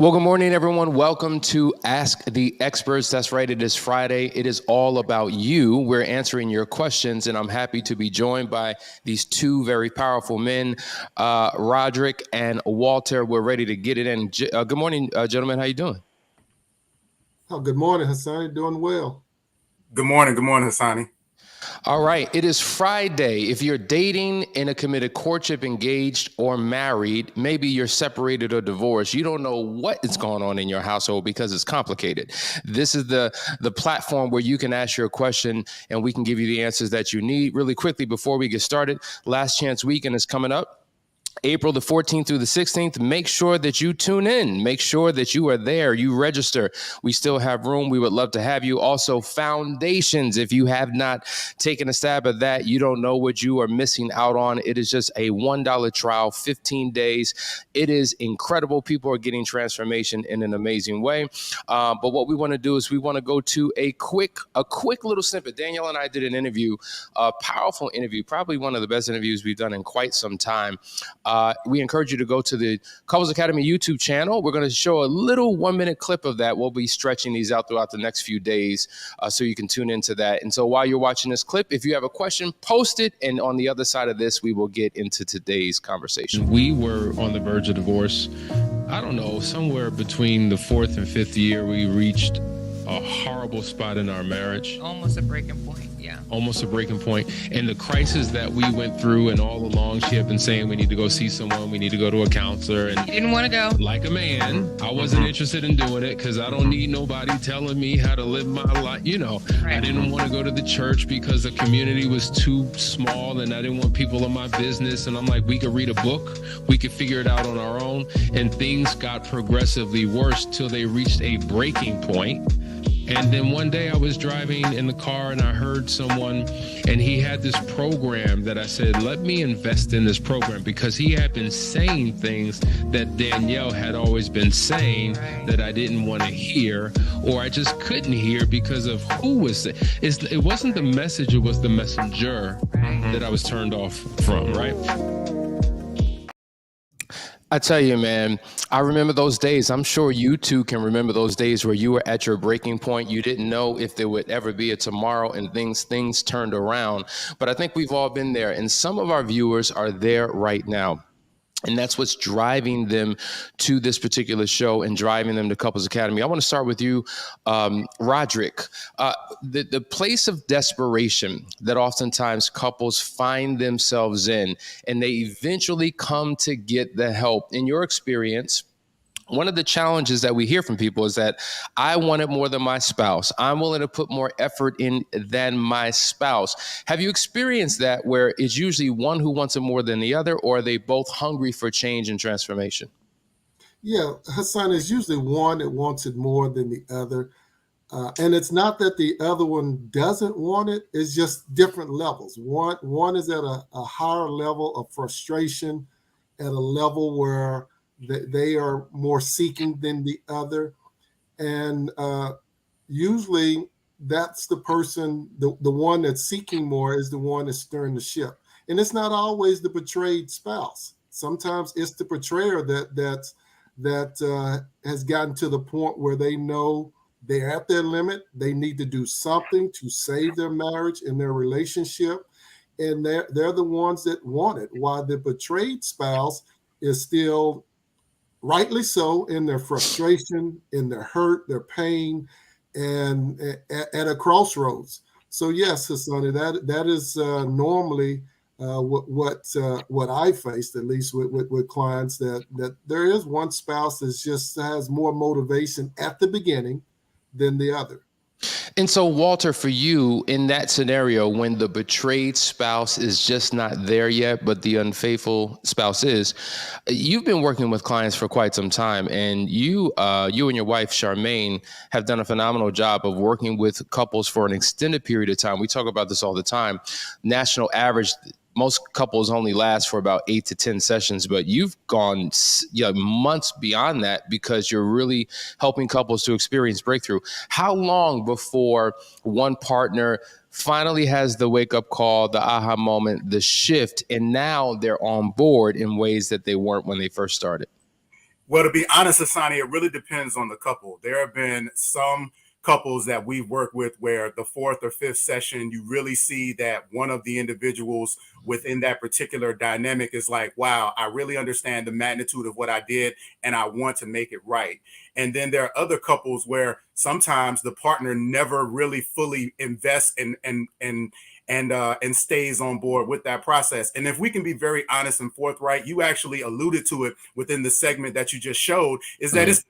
Well, good morning, everyone. Welcome to Ask the Experts. That's right. It is Friday. It is all about you. We're answering your questions, and I'm happy to be joined by these two very powerful men, Roderick and Walter. We're ready to get it in. Good morning, gentlemen. How you doing? Oh, good morning, Hassani. Doing well. Good morning. Good morning, Hassani. All right. It is Friday. If you're dating, in a committed courtship, engaged, or married, maybe you're separated or divorced, you don't know what is going on in your household because it's complicated. This is the platform where you can ask your question and we can give you the answers that you need. Really quickly, before we get started, Last Chance Weekend is coming up. April the 14th through the 16th, make sure that you tune in. Make sure that you are there. You register. We still have room. We would love to have you. Also, foundations. If you have not taken a stab at that, you don't know what you are missing out on. It is just a $1 trial, 15 days. It is incredible. People are getting transformation in an amazing way. But what we want to do is we want to go to a quick little snippet. Danielle and I did an interview, a powerful interview, probably one of the best interviews we've done in quite some time. We encourage you to go to the Couples Academy YouTube channel. We're going to show a little 1-minute clip of that. We'll be stretching these out throughout the next few days so you can tune into that. And so while you're watching this clip, if you have a question, post it. And on the other side of this, we will get into today's conversation. We were on the verge of divorce. I don't know, somewhere between the 4th and 5th year, we reached a horrible spot in our marriage. Almost a breaking point, yeah. Almost a breaking point. And the crisis that we went through, and all along she had been saying we need to go see someone, we need to go to a counselor. And you didn't want to go. Like a man, I wasn't interested in doing it because I don't need nobody telling me how to live my life. You know, Right. I didn't want to go to the church because the community was too small and I didn't want people in my business. And I'm like, we could read a book, we could figure it out on our own. And things got progressively worse till they reached a breaking point. And then one day I was driving in the car and I heard someone, and he had this program that I said, let me invest in this program, because he had been saying things that Danielle had always been saying that I didn't want to hear, or I just couldn't hear because of who was it. It wasn't the message, it was the messenger that I was turned off from, right? I tell you, man, I remember those days. I'm sure you too can remember those days where you were at your breaking point. You didn't know if there would ever be a tomorrow, and things turned around. But I think we've all been there, and some of our viewers are there right now. And that's what's driving them to this particular show and driving them to Couples Academy. I want to start with you, Roderick. The place of desperation that oftentimes couples find themselves in, and they eventually come to get the help. In your experience, one of the challenges that we hear from people is that I want it more than my spouse. I'm willing to put more effort in than my spouse. Have you experienced that, where it's usually one who wants it more than the other, or are they both hungry for change and transformation? Yeah, Hassan, is usually one that wants it more than the other. And it's not that the other one doesn't want it, it's just different levels. One is at a higher level of frustration, at a level where they are more seeking than the other. And usually that's the person, the one that's seeking more is the one that's stirring the ship. And it's not always the betrayed spouse. Sometimes it's the betrayer that has gotten to the point where they know they're at their limit. They need to do something to save their marriage and their relationship. And they're the ones that want it, while the betrayed spouse is still, rightly so, in their frustration, in their hurt, their pain, and at a crossroads. So yes, Hassani, that is normally what I faced, at least with clients, that there is one spouse that just has more motivation at the beginning than the other. And so, Walter, for you, in that scenario, when the betrayed spouse is just not there yet, but the unfaithful spouse is, you've been working with clients for quite some time, and you and your wife, Charmaine, have done a phenomenal job of working with couples for an extended period of time. We talk about this all the time. National average, most couples only last for about 8 to 10 sessions, but you've gone months beyond that because you're really helping couples to experience breakthrough. How long before one partner finally has the wake-up call, the aha moment, the shift, and now they're on board in ways that they weren't when they first started? Well, to be honest, Asani, it really depends on the couple. There have been some couples that we've worked with where the fourth or fifth session, you really see that one of the individuals within that particular dynamic is like, wow, I really understand the magnitude of what I did and I want to make it right. And then there are other couples where sometimes the partner never really fully invests and stays on board with that process. And if we can be very honest and forthright, you actually alluded to it within the segment that you just showed, is that it's,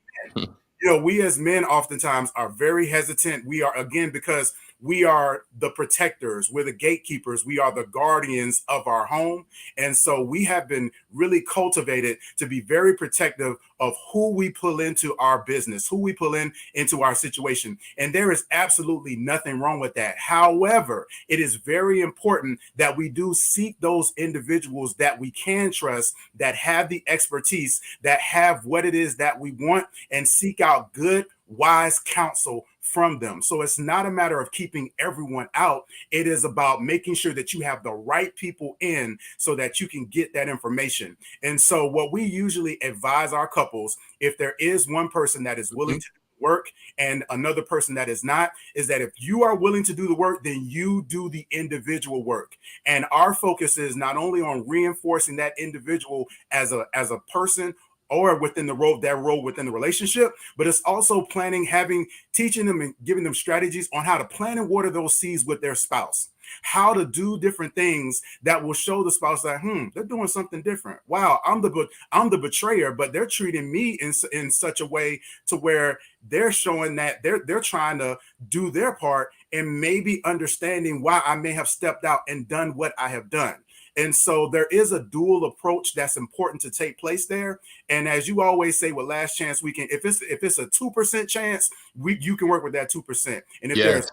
we as men oftentimes are very hesitant. We are, again, because we are the protectors, we're the gatekeepers, we are the guardians of our home. And so we have been really cultivated to be very protective of who we pull into our business, who we pull into our situation. And there is absolutely nothing wrong with that. However, it is very important that we do seek those individuals that we can trust, that have the expertise, that have what it is that we want, and seek out good, wise counsel from them. So it's not a matter of keeping everyone out. It is about making sure that you have the right people in so that you can get that information. And so what we usually advise our couples, if there is one person that is willing to do the work and another person that is not, is that if you are willing to do the work, then you do the individual work. And our focus is not only on reinforcing that individual as a person, or within the role, that role within the relationship, but it's also teaching them and giving them strategies on how to plant and water those seeds with their spouse, how to do different things that will show the spouse that, they're doing something different. Wow, I'm the betrayer, but they're treating me in such a way to where they're showing that they're trying to do their part and maybe understanding why I may have stepped out and done what I have done. And so there is a dual approach that's important to take place there. And as you always say with Last Chance Weekend, if it's a 2% chance, you can work with that 2%. And if there's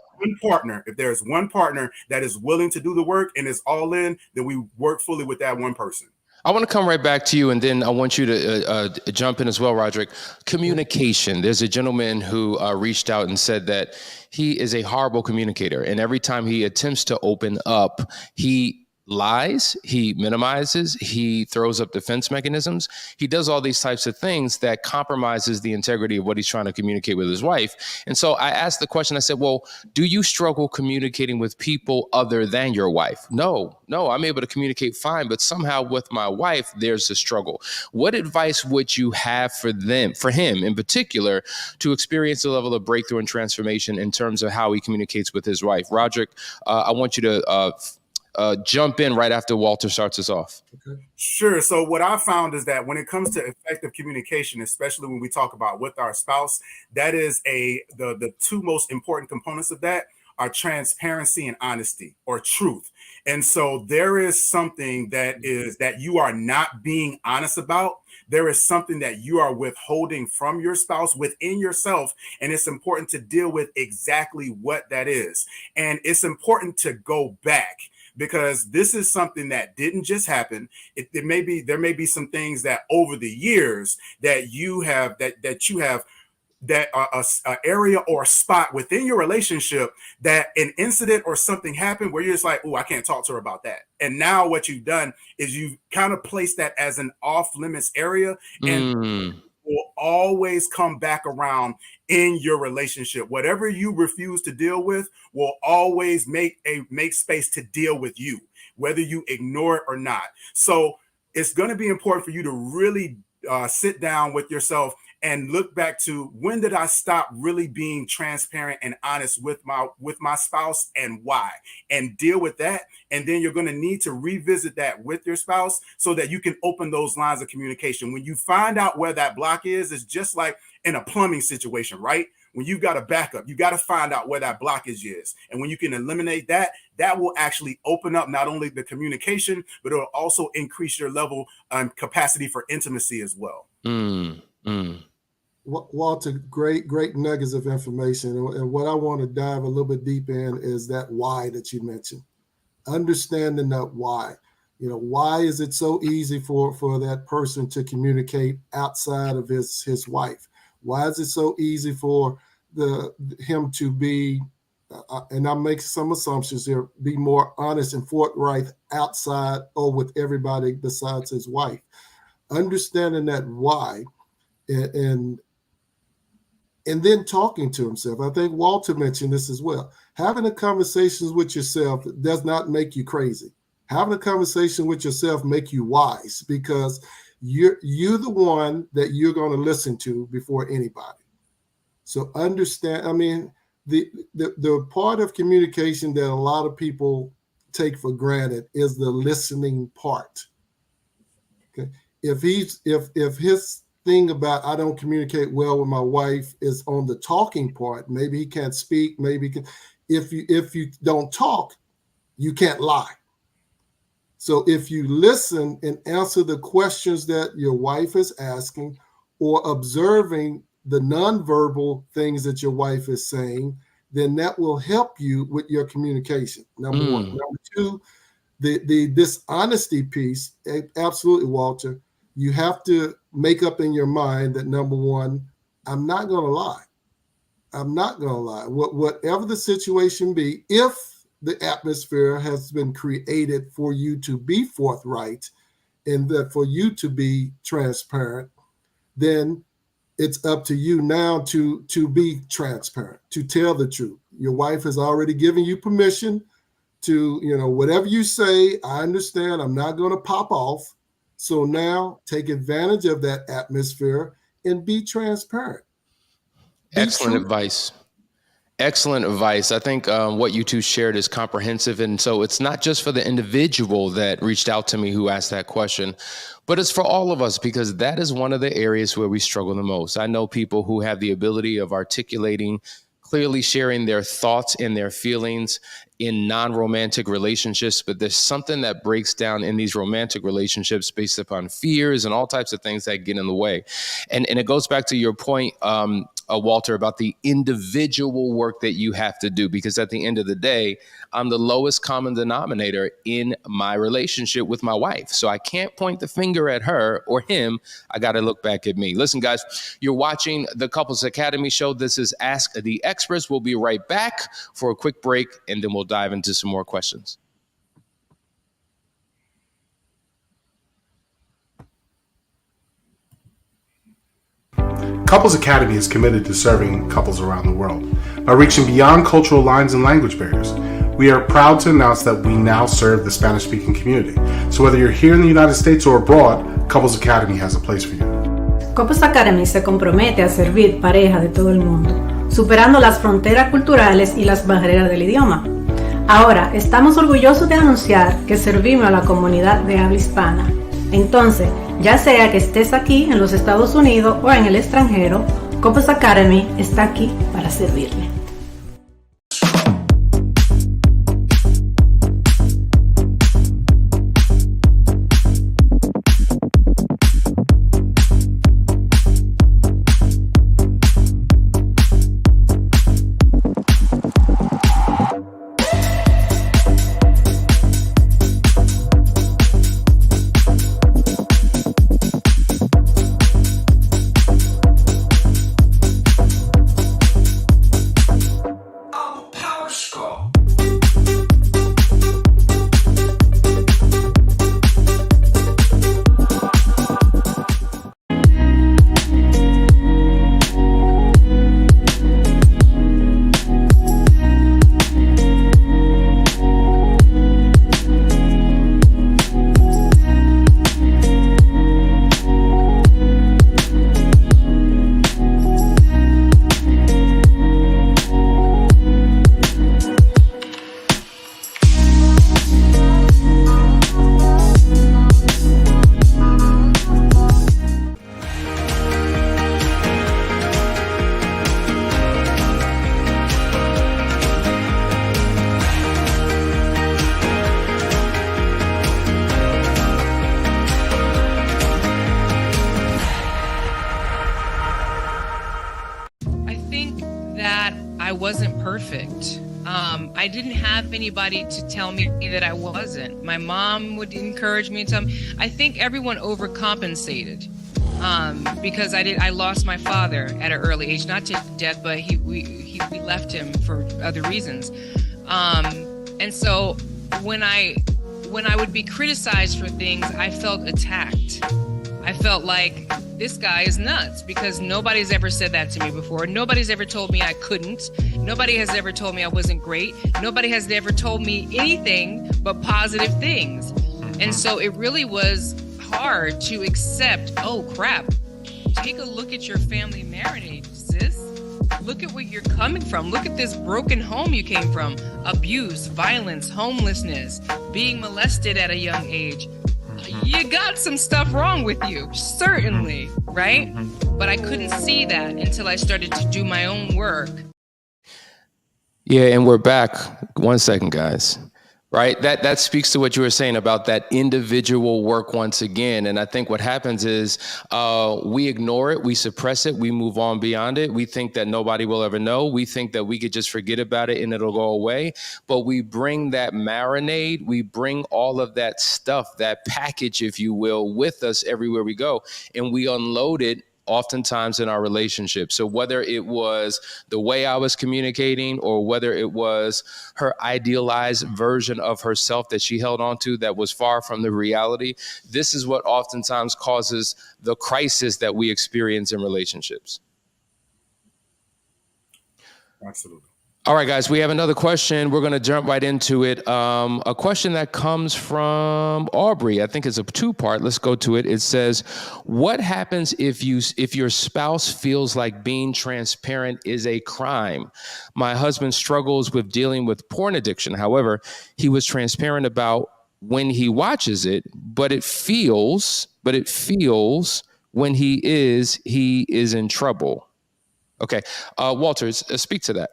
one partner that is willing to do the work and is all in, then we work fully with that one person. I want to come right back to you, and then I want you to jump in as well, Roderick. Communication. There's a gentleman who reached out and said that he is a horrible communicator, and every time he attempts to open up, he lies, he minimizes, he throws up defense mechanisms. He does all these types of things that compromises the integrity of what he's trying to communicate with his wife. And so I asked the question, I said, well, do you struggle communicating with people other than your wife? No, I'm able to communicate fine, but somehow with my wife, there's a struggle. What advice would you have for him in particular, to experience a level of breakthrough and transformation in terms of how he communicates with his wife? Roderick, I want you to jump in right after Walter starts us off. Okay. Sure. So what I found is that when it comes to effective communication, especially when we talk about with our spouse, that is the two most important components of that are transparency and honesty, or truth. And so there is something that you are not being honest about. There is something that you are withholding from your spouse within yourself. And it's important to deal with exactly what that is. And it's important to go back, because this is something that didn't just happen. There may be some things that over the years that you have that a area or a spot within your relationship that an incident or something happened where you're just like, oh, I can't talk to her about that. And now what you've done is you've kind of placed that as an off limits area, and will always come back around in your relationship. Whatever you refuse to deal with will always make space to deal with you, whether you ignore it or not. So it's going to be important for you to really sit down with yourself and look back to, when did I stop really being transparent and honest with my spouse, and why, and deal with that. And then you're going to need to revisit that with your spouse so that you can open those lines of communication. When you find out where that block is, it's just like in a plumbing situation, right? When you've got a backup, you got to find out where that blockage is. And when you can eliminate that, that will actually open up not only the communication, but it'll also increase your level and capacity for intimacy as well. Walter, great nuggets of information. And what I want to dive a little bit deep in is that why that you mentioned. Understanding that why. Why is it so easy for that person to communicate outside of his wife? Why is it so easy for him to be, and I'm making some assumptions here, be more honest and forthright outside or with everybody besides his wife? Understanding that why, and then talking to himself. I think Walter mentioned this as well. Having a conversation with yourself does not make you crazy. Having a conversation with yourself make you wise, because you're the one that you're going to listen to before anybody. So understand, I mean, the part of communication that a lot of people take for granted is the listening part. Okay. If his thing about I don't communicate well with my wife is on the talking part, maybe he can't speak, maybe he can, if you don't talk, you can't lie. So if you listen and answer the questions that your wife is asking, or observing the nonverbal things that your wife is saying, then that will help you with your communication. Number one. Number two, the dishonesty piece, absolutely, Walter. You have to make up in your mind that, number one, I'm not going to lie. I'm not going to lie. Whatever the situation be, if the atmosphere has been created for you to be forthright and that for you to be transparent, then it's up to you now to be transparent, to tell the truth. Your wife has already given you permission to, whatever you say, I understand, I'm not going to pop off. So now take advantage of that atmosphere and be transparent. Excellent advice. Excellent advice. I think what you two shared is comprehensive. And so it's not just for the individual that reached out to me who asked that question, but it's for all of us, because that is one of the areas where we struggle the most. I know people who have the ability of articulating, clearly sharing their thoughts and their feelings in non-romantic relationships, but there's something that breaks down in these romantic relationships based upon fears and all types of things that get in the way. And it goes back to your point, Walter, about the individual work that you have to do, because at the end of the day, I'm the lowest common denominator in my relationship with my wife. So I can't point the finger at her or him. I got to look back at me. Listen, guys, you're watching the Couples Academy show. This is Ask the Experts. We'll be right back for a quick break, and then we'll dive into some more questions. Couples Academy is committed to serving couples around the world by reaching beyond cultural lines and language barriers. We are proud to announce that we now serve the Spanish-speaking community. So whether you're here in the United States or abroad, Couples Academy has a place for you. Couples Academy se compromete a servir parejas de todo el mundo, superando las fronteras culturales y las barreras del idioma. Ahora, estamos orgullosos de anunciar que servimos a la comunidad de habla hispana. Entonces, ya sea que estés aquí en los Estados Unidos o en el extranjero, Couples Academy está aquí para servirle. I wasn't perfect. I didn't have anybody to tell me that I wasn't. My mom would encourage me and tell me. I think everyone overcompensated because I lost my father at an early age, not to death, but we left him for other reasons. And so when I would be criticized for things, I felt attacked. I felt like this guy is nuts because nobody's ever said that to me before. Nobody's ever told me I couldn't. Nobody has ever told me I wasn't great. Nobody has ever told me anything but positive things. And so it really was hard to accept, oh crap, take a look at your family marinade, sis. Look at where you're coming from. Look at this broken home you came from. Abuse, violence, homelessness, being molested at a young age. You got some stuff wrong with you, certainly, right? But I couldn't see that until I started to do my own work. Yeah, and we're back. 1 second, guys. Right? That speaks to what you were saying about that individual work once again. And I think what happens is we ignore it, we suppress it, we move on beyond it. We think that nobody will ever know. We think that we could just forget about it and it'll go away. But we bring that marinade, we bring all of that stuff, that package, if you will, with us everywhere we go. And we unload it oftentimes in our relationship. So whether it was the way I was communicating or whether it was her idealized version of herself that she held on to that was far from the reality, this is what oftentimes causes the crisis that we experience in relationships. Absolutely. All right, guys, we have another question. We're going to jump right into it. A question that comes from Aubrey. I think it's a two-part. Let's go to it. It says, what happens if your spouse feels like being transparent is a crime? My husband struggles with dealing with porn addiction. However, he was transparent about when he watches it, but it feels when he is in trouble. Okay. Walter, speak to that.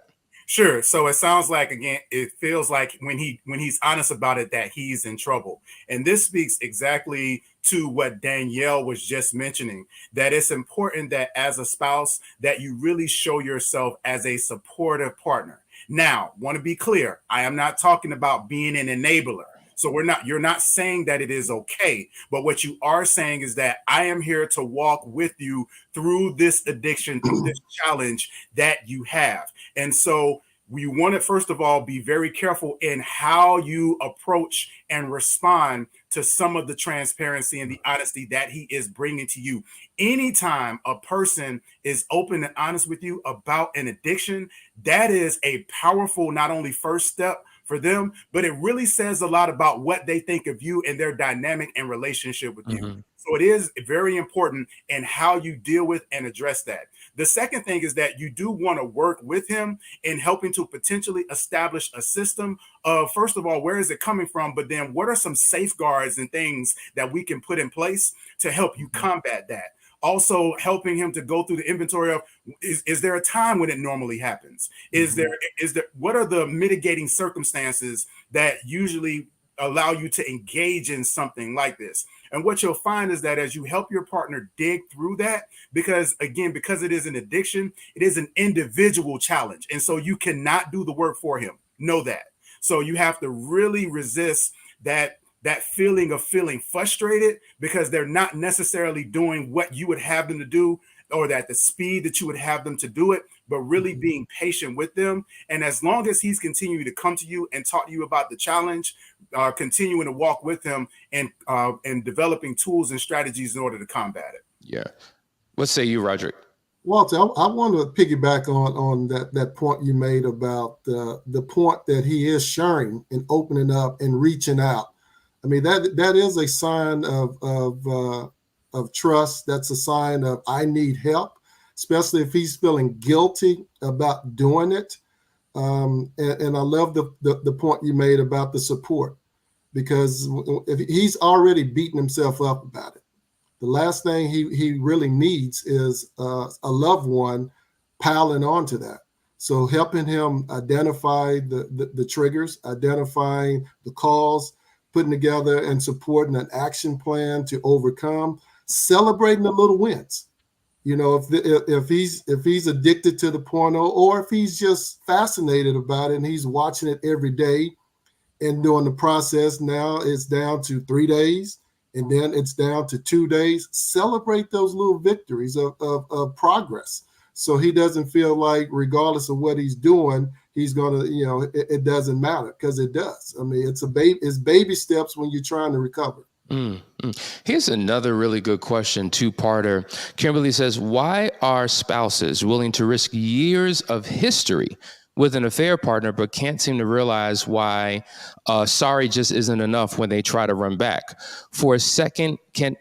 Sure. So it sounds like, again, it feels like when he's honest about it, that he's in trouble. And this speaks exactly to what Danielle was just mentioning, that it's important that as a spouse that you really show yourself as a supportive partner. Now, want to be clear, I am not talking about being an enabler. So you're not saying that it is okay, but what you are saying is that I am here to walk with you through this addiction, through this challenge that you have. And so we want to, first of all, be very careful in how you approach and respond to some of the transparency and the honesty that he is bringing to you. Anytime a person is open and honest with you about an addiction, that is a powerful, not only first step for them, but it really says a lot about what they think of you and their dynamic and relationship with you. So it is very important in how you deal with and address that. The second thing is that you do want to work with him in helping to potentially establish a system of, first of all, where is it coming from? But then what are some safeguards and things that we can put in place to help you combat that? Also helping him to go through the inventory of, is there a time when it normally happens? Is there, what are the mitigating circumstances that usually allow you to engage in something like this? And what you'll find is that as you help your partner dig through that, because it is an addiction, it is an individual challenge. And so you cannot do the work for him. Know that. So you have to really resist that feeling of feeling frustrated because they're not necessarily doing what you would have them to do or at the speed that you would have them to do it, but really being patient with them. And as long as he's continuing to come to you and talk to you about the challenge, continuing to walk with him and developing tools and strategies in order to combat it. Yeah. What say you, Roderick? Walter, I want to piggyback on that point you made about the point that he is sharing and opening up and reaching out. I mean, that is a sign of trust. That's a sign of I need help, especially if he's feeling guilty about doing it. And I love the point you made about the support, because if he's already beating himself up about it, the last thing he really needs is a loved one piling onto that. So helping him identify the triggers, identifying the cause, putting together and supporting an action plan to overcome, celebrating the little wins. You know, if he's addicted to the porno, or if he's just fascinated about it and he's watching it every day, and during the process now it's down to 3 days, and then it's down to 2 days, celebrate those little victories of progress. So he doesn't feel like regardless of what he's doing, he's going to, it doesn't matter, because it does. I mean, it's baby steps when you're trying to recover. Here's another really good question, two-parter. Kimberly says, why are spouses willing to risk years of history with an affair partner, but can't seem to realize why sorry just isn't enough when they try to run back? For a second can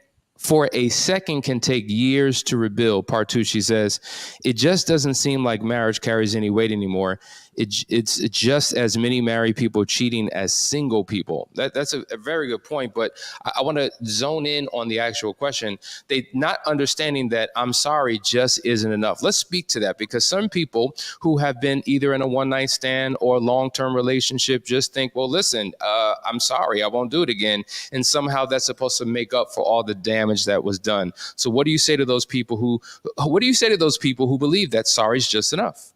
take years to rebuild. Part two, she says, it just doesn't seem like marriage carries any weight anymore. It's just as many married people cheating as single people. That's a very good point, but I want to zone in on the actual question. They not understanding that I'm sorry just isn't enough. Let's speak to that, because some people who have been either in a one-night stand or long-term relationship just think, well, listen, I'm sorry, I won't do it again. And somehow that's supposed to make up for all the damage that was done. So what do you say to those people who believe that sorry is just enough?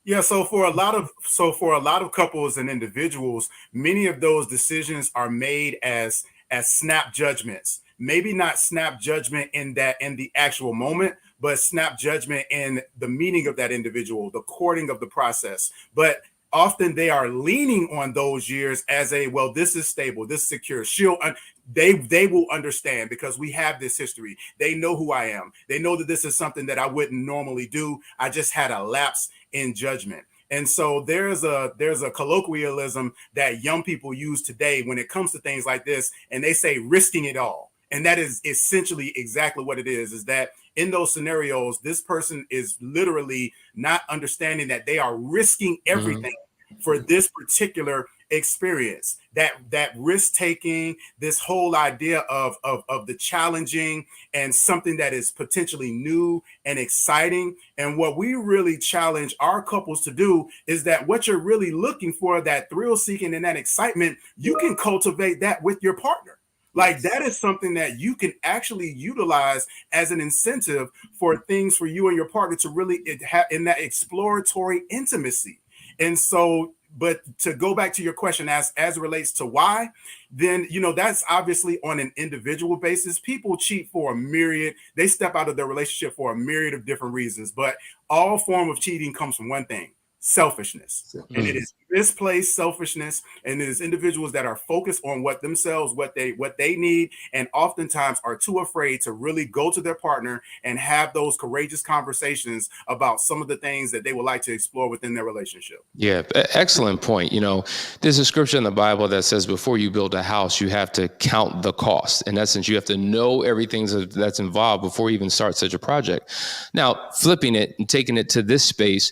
Yeah, so for a lot of couples and individuals, many of those decisions are made as snap judgments. Maybe not snap judgment in the actual moment, but snap judgment in the meaning of that individual, the courting of the process. But often they are leaning on those years as well, this is stable, this is secure. They will understand because we have this history. They know who I am. They know that this is something that I wouldn't normally do. I just had a lapse in judgment. And so there's a colloquialism that young people use today when it comes to things like this, and they say risking it all. And that is essentially exactly what it is that in those scenarios, this person is literally not understanding that they are risking everything for this particular experience, that risk taking, this whole idea of the challenging and something that is potentially new and exciting. And what we really challenge our couples to do is that what you're really looking for, that thrill seeking and that excitement, you can cultivate that with your partner. Like that is something that you can actually utilize as an incentive for things for you and your partner to really have in that exploratory intimacy. And so, but to go back to your question as it relates to why, then, that's obviously on an individual basis. People cheat for they step out of their relationship for a myriad of different reasons, but all form of cheating comes from one thing: selfishness. And it is misplaced selfishness, and it is individuals that are focused on what they need, and oftentimes are too afraid to really go to their partner and have those courageous conversations about some of the things that they would like to explore within their relationship. Yeah, excellent point. There's a scripture in the Bible that says before you build a house, you have to count the cost. In essence, you have to know everything that's involved before you even start such a project. Now, flipping it and taking it to this space,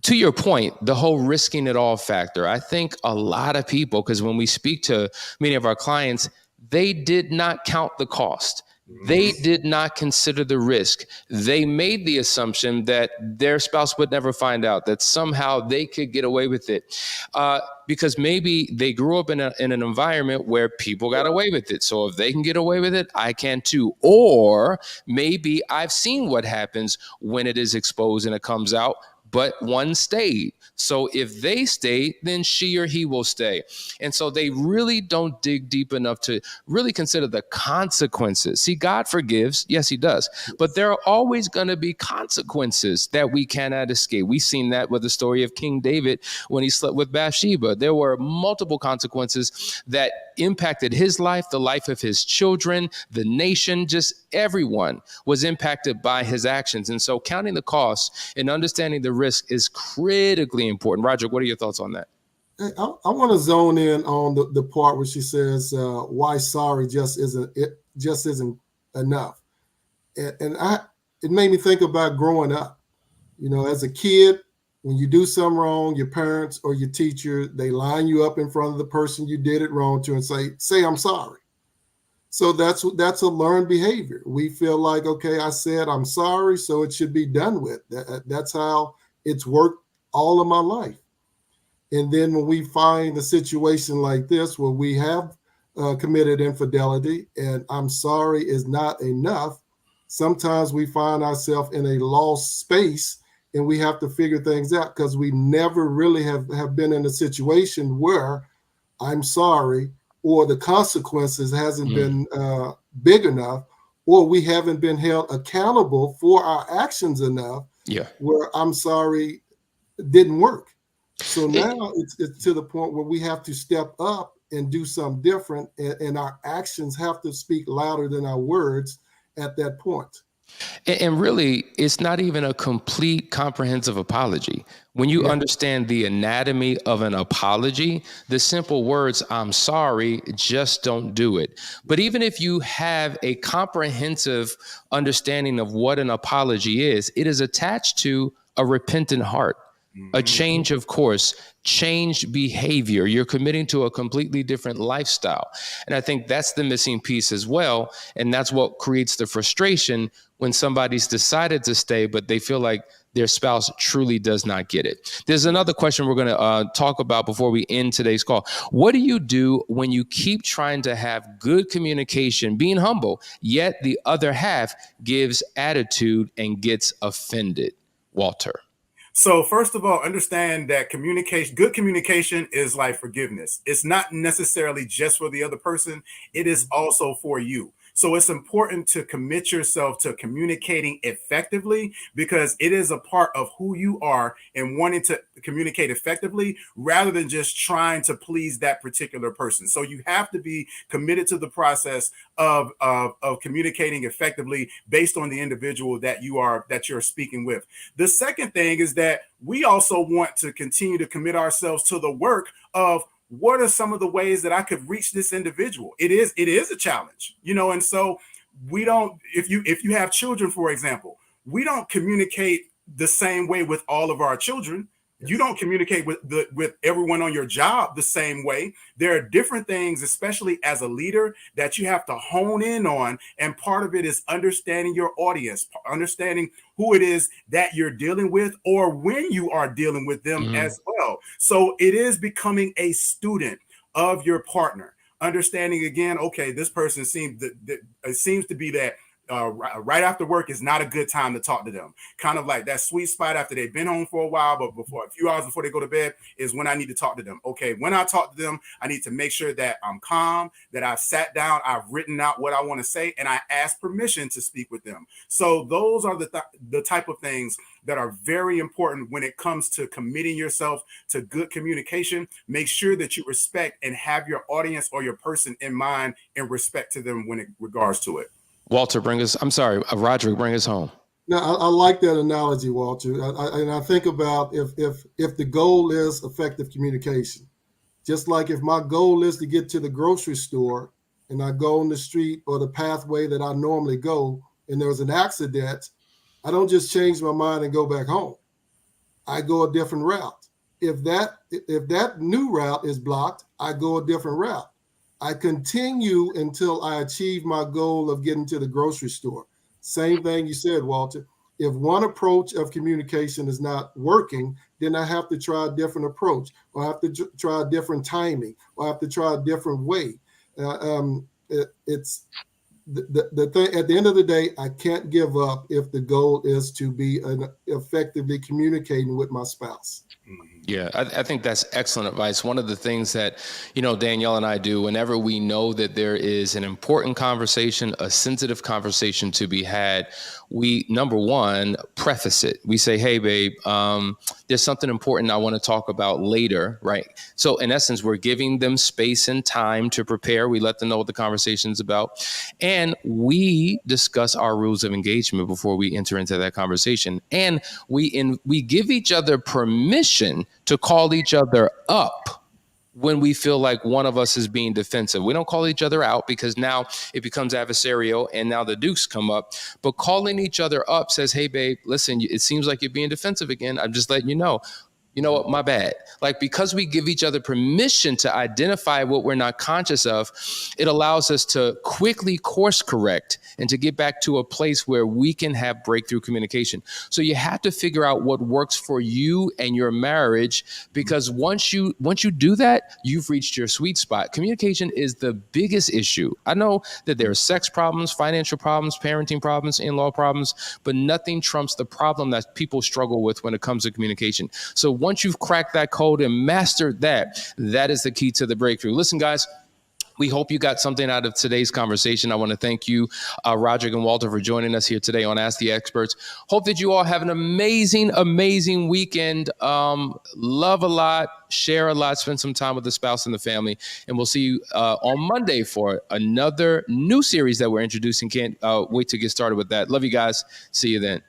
to your point, the whole risking it all factor, I think a lot of people, because when we speak to many of our clients, they did not count the cost. They did not consider the risk. They made the assumption that their spouse would never find out, that somehow they could get away with it. Because maybe they grew up in an environment where people got away with it. So if they can get away with it, I can too. Or maybe I've seen what happens when it is exposed and it comes out, but one stayed. So if they stay, then she or he will stay. And so they really don't dig deep enough to really consider the consequences. See, God forgives. Yes, he does. But there are always going to be consequences that we cannot escape. We've seen that with the story of King David when he slept with Bathsheba. There were multiple consequences that impacted his life, the life of his children, the nation, just everyone was impacted by his actions. And so counting the costs and understanding the risk is critically important. Roger, what are your thoughts on that? I want to zone in on the part where she says why sorry just isn't enough. And it made me think about growing up. As a kid, when you do something wrong, your parents or your teacher, they line you up in front of the person you did it wrong to and say I'm sorry. So that's a learned behavior. We feel like, okay, I said I'm sorry, so it should be done with. That's how it's worked all of my life. And then when we find a situation like this where we have committed infidelity and I'm sorry is not enough, sometimes we find ourselves in a lost space and we have to figure things out because we never really have been in a situation where I'm sorry or the consequences hasn't been big enough, or we haven't been held accountable for our actions enough where I'm sorry didn't work. So now it's to the point where we have to step up and do something different. And our actions have to speak louder than our words at that point. And really, it's not even a complete comprehensive apology. When you understand the anatomy of an apology, the simple words, I'm sorry, just don't do it. But even if you have a comprehensive understanding of what an apology is, it is attached to a repentant heart, a change of course, changed behavior. You're committing to a completely different lifestyle. And I think that's the missing piece as well. And that's what creates the frustration when somebody's decided to stay, but they feel like their spouse truly does not get it. There's another question we're going to talk about before we end today's call. What do you do when you keep trying to have good communication, being humble, yet the other half gives attitude and gets offended? Walter. So first of all, understand that good communication is like forgiveness. It's not necessarily just for the other person. It is also for you. So it's important to commit yourself to communicating effectively, because it is a part of who you are and wanting to communicate effectively rather than just trying to please that particular person. So you have to be committed to the process of communicating effectively based on the individual that you're speaking with. The second thing is that we also want to continue to commit ourselves to the work of what are some of the ways that I could reach this individual? It is a challenge, and so we don't, if you have children, for example, we don't communicate the same way with all of our children. You don't communicate with everyone on your job the same way. There are different things, especially as a leader, that you have to hone in on. And part of it is understanding your audience, understanding who it is that you're dealing with or when you are dealing with them as well. So it is becoming a student of your partner, understanding again, okay, this person seems to be that right after work is not a good time to talk to them. Kind of like that sweet spot after they've been home for a while, but before a few hours before they go to bed is when I need to talk to them. Okay, when I talk to them, I need to make sure that I'm calm, that I've sat down, I've written out what I want to say, and I ask permission to speak with them. So those are the type of things that are very important when it comes to committing yourself to good communication. Make sure that you respect and have your audience or your person in mind and respect to them when it regards to it. Walter, Roderick, bring us home. No, I like that analogy, Walter. And I think about if the goal is effective communication, just like if my goal is to get to the grocery store and I go on the street or the pathway that I normally go and there's an accident, I don't just change my mind and go back home. I go a different route. If that new route is blocked, I go a different route. I continue until I achieve my goal of getting to the grocery store. Same thing you said, Walter. If one approach of communication is not working, then I have to try a different approach, or I have to try a different timing, or I have to try a different way. It's the thing. At the end of the day, I can't give up if the goal is to be effectively communicating with my spouse. Yeah, I think that's excellent advice. One of the things that, Danielle and I do whenever we know that there is an important conversation, a sensitive conversation to be had, we, number one, preface it. We say, hey, babe, there's something important I want to talk about later, right? So in essence, we're giving them space and time to prepare. We let them know what the conversation's about. And we discuss our rules of engagement before we enter into that conversation. And we give each other permission to call each other up when we feel like one of us is being defensive. We don't call each other out because now it becomes adversarial and now the dukes come up. But calling each other up says, hey, babe, listen, it seems like you're being defensive again. I'm just letting you know. You know what? My bad. Like, because we give each other permission to identify what we're not conscious of, it allows us to quickly course correct and to get back to a place where we can have breakthrough communication. So you have to figure out what works for you and your marriage, because once you do that, you've reached your sweet spot. Communication is the biggest issue. I know that there are sex problems, financial problems, parenting problems, in-law problems, but nothing trumps the problem that people struggle with when it comes to communication. So once you've cracked that code and mastered that, that is the key to the breakthrough. Listen, guys, We hope you got something out of today's conversation. I want to thank you, Roderick and Walter, for joining us here today on Ask the Experts. Hope that you all have an amazing, amazing weekend. Love a lot, share a lot, spend some time with the spouse and the family. And we'll see you on Monday for another new series that we're introducing. Can't wait to get started with that. Love you guys. See you then.